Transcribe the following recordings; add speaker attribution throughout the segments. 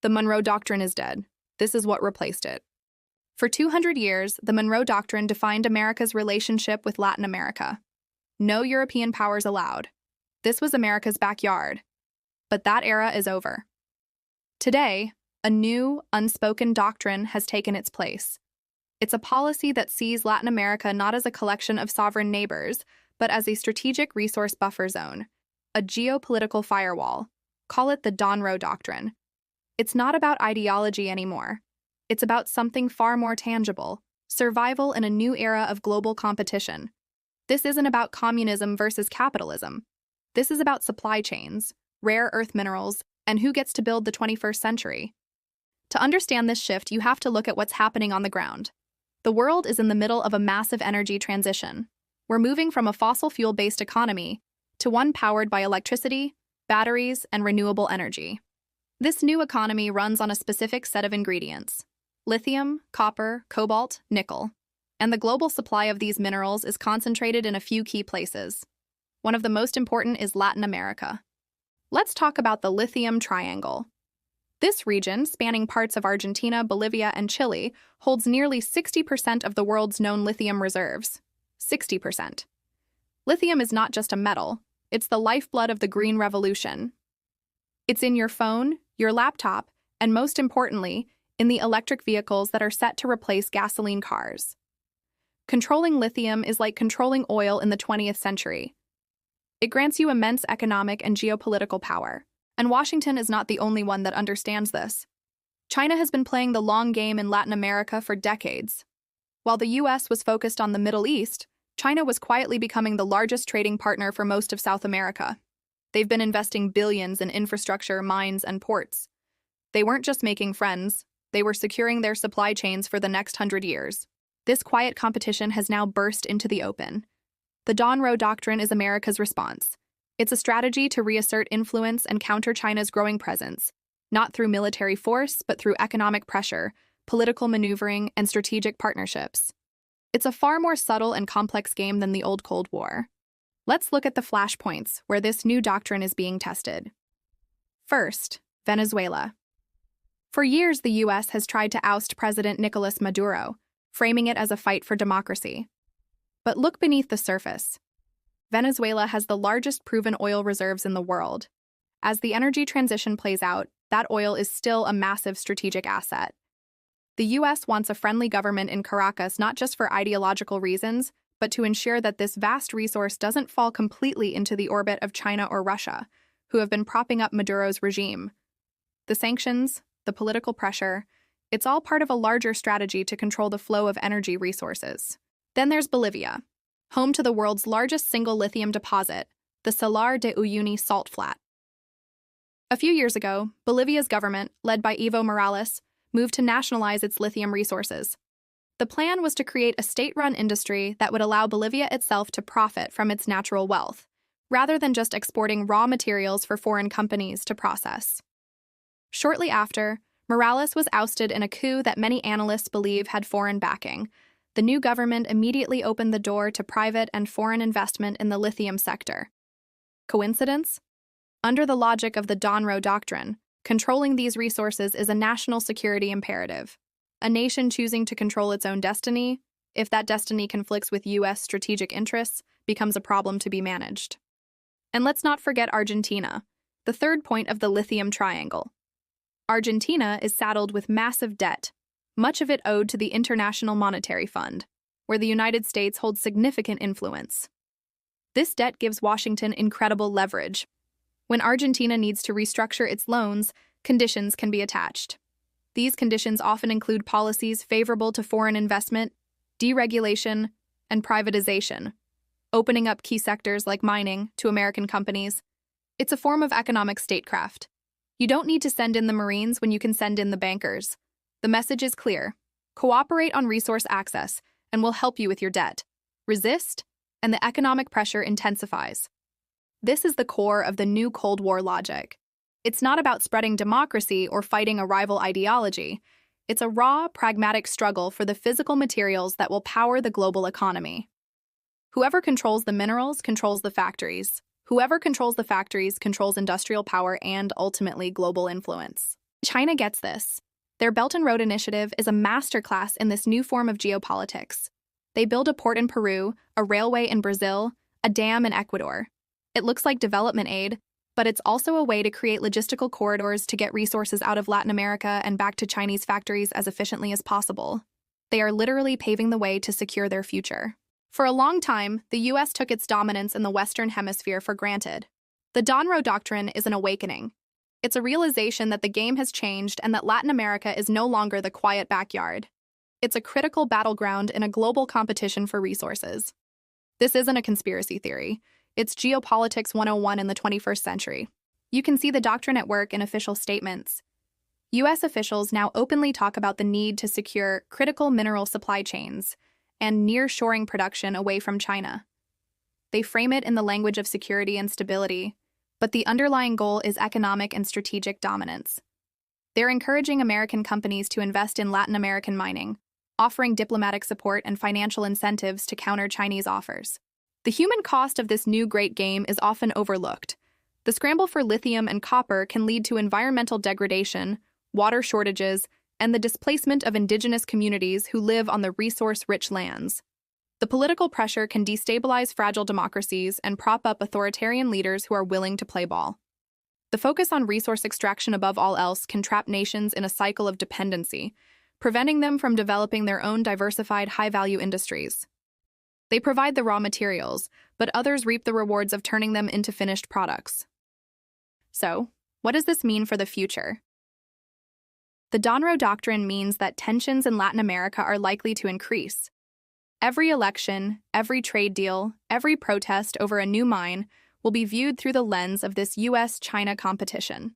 Speaker 1: The Monroe Doctrine is dead. This is what replaced it. For 200 years, the Monroe Doctrine defined America's relationship with Latin America. No European powers allowed. This was America's backyard. But that era is over. Today, a new, unspoken doctrine has taken its place. It's a policy that sees Latin America not as a collection of sovereign neighbors, but as a strategic resource buffer zone, a geopolitical firewall. Call it the Donro Doctrine. It's not about ideology anymore. It's about something far more tangible, survival in a new era of global competition. This isn't about communism versus capitalism. This is about supply chains, rare earth minerals, and who gets to build the 21st century. To understand this shift, you have to look at what's happening on the ground. The world is in the middle of a massive energy transition. We're moving from a fossil fuel-based economy to one powered by electricity, batteries, and renewable energy. This new economy runs on a specific set of ingredients: lithium, copper, cobalt, nickel. And the global supply of these minerals is concentrated in a few key places. One of the most important is Latin America. Let's talk about the Lithium Triangle. This region, spanning parts of Argentina, Bolivia, and Chile, holds nearly 60% of the world's known lithium reserves. 60%. Lithium is not just a metal, it's the lifeblood of the Green Revolution. It's in your phone, your laptop, and most importantly, in the electric vehicles that are set to replace gasoline cars. Controlling lithium is like controlling oil in the 20th century. It grants you immense economic and geopolitical power, and Washington is not the only one that understands this. China has been playing the long game in Latin America for decades. While the US was focused on the Middle East, China was quietly becoming the largest trading partner for most of South America. They've been investing billions in infrastructure, mines, and ports. They weren't just making friends, they were securing their supply chains for the next 100 years. This quiet competition has now burst into the open. The Donro Doctrine is America's response. It's a strategy to reassert influence and counter China's growing presence, not through military force, but through economic pressure, political maneuvering, and strategic partnerships. It's a far more subtle and complex game than the old Cold War. Let's look at the flashpoints where this new doctrine is being tested. First, Venezuela. For years, the US has tried to oust President Nicolas Maduro, framing it as a fight for democracy. But look beneath the surface. Venezuela has the largest proven oil reserves in the world. As the energy transition plays out, that oil is still a massive strategic asset. The US wants a friendly government in Caracas not just for ideological reasons, but to ensure that this vast resource doesn't fall completely into the orbit of China or Russia, who have been propping up Maduro's regime. The sanctions, the political pressure, it's all part of a larger strategy to control the flow of energy resources. Then there's Bolivia, home to the world's largest single lithium deposit, the Salar de Uyuni salt flat. A few years ago, Bolivia's government, led by Evo Morales, moved to nationalize its lithium resources. The plan was to create a state-run industry that would allow Bolivia itself to profit from its natural wealth, rather than just exporting raw materials for foreign companies to process. Shortly after, Morales was ousted in a coup that many analysts believe had foreign backing. The new government immediately opened the door to private and foreign investment in the lithium sector. Coincidence? Under the logic of the Donro Doctrine, controlling these resources is a national security imperative. A nation choosing to control its own destiny, if that destiny conflicts with US strategic interests, becomes a problem to be managed. And let's not forget Argentina, the third point of the Lithium Triangle. Argentina is saddled with massive debt, much of it owed to the International Monetary Fund, where the United States holds significant influence. This debt gives Washington incredible leverage. When Argentina needs to restructure its loans, conditions can be attached. These conditions often include policies favorable to foreign investment, deregulation, and privatization, opening up key sectors like mining to American companies. It's a form of economic statecraft. You don't need to send in the Marines when you can send in the bankers. The message is clear. Cooperate on resource access, and we'll help you with your debt. Resist, and the economic pressure intensifies. This is the core of the new Cold War logic. It's not about spreading democracy or fighting a rival ideology. It's a raw, pragmatic struggle for the physical materials that will power the global economy. Whoever controls the minerals controls the factories. Whoever controls the factories controls industrial power and, ultimately, global influence. China gets this. Their Belt and Road Initiative is a masterclass in this new form of geopolitics. They build a port in Peru, a railway in Brazil, a dam in Ecuador. It looks like development aid, but it's also a way to create logistical corridors to get resources out of Latin America and back to Chinese factories as efficiently as possible. They are literally paving the way to secure their future. For a long time, the U.S. took its dominance in the Western Hemisphere for granted. The Donro Doctrine is an awakening. It's a realization that the game has changed and that Latin America is no longer the quiet backyard. It's a critical battleground in a global competition for resources. This isn't a conspiracy theory. It's Geopolitics 101 in the 21st century. You can see the doctrine at work in official statements. U.S. officials now openly talk about the need to secure critical mineral supply chains and near-shoring production away from China. They frame it in the language of security and stability, but the underlying goal is economic and strategic dominance. They're encouraging American companies to invest in Latin American mining, offering diplomatic support and financial incentives to counter Chinese offers. The human cost of this new great game is often overlooked. The scramble for lithium and copper can lead to environmental degradation, water shortages, and the displacement of indigenous communities who live on the resource-rich lands. The political pressure can destabilize fragile democracies and prop up authoritarian leaders who are willing to play ball. The focus on resource extraction above all else can trap nations in a cycle of dependency, preventing them from developing their own diversified high-value industries. They provide the raw materials, but others reap the rewards of turning them into finished products. So, what does this mean for the future? The Donro Doctrine means that tensions in Latin America are likely to increase. Every election, every trade deal, every protest over a new mine will be viewed through the lens of this U.S.-China competition.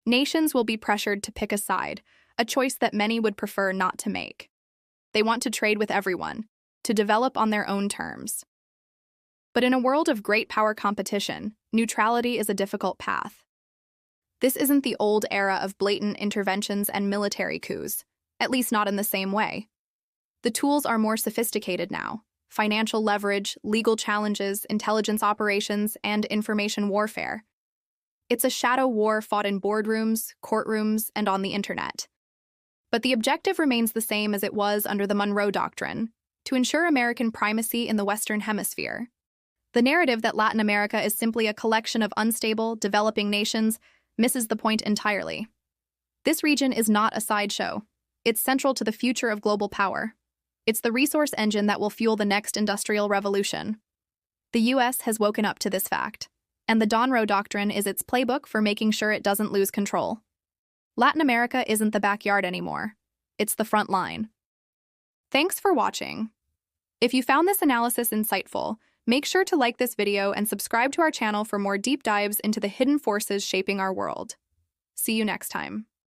Speaker 1: Nations will be pressured to pick a side, a choice that many would prefer not to make. They want to trade with everyone, to develop on their own terms. But in a world of great power competition, neutrality is a difficult path. This isn't the old era of blatant interventions and military coups, at least not in the same way. The tools are more sophisticated now: financial leverage, legal challenges, intelligence operations, and information warfare. It's a shadow war fought in boardrooms, courtrooms, and on the internet. But the objective remains the same as it was under the Monroe Doctrine: to ensure American primacy in the Western Hemisphere. The narrative that Latin America is simply a collection of unstable, developing nations misses the point entirely. This region is not a sideshow. It's central to the future of global power. It's the resource engine that will fuel the next industrial revolution. The U.S. has woken up to this fact, and the Donro Doctrine is its playbook for making sure it doesn't lose control. Latin America isn't the backyard anymore. It's the front line. Thanks for watching. If you found this analysis insightful, make sure to like this video and subscribe to our channel for more deep dives into the hidden forces shaping our world. See you next time.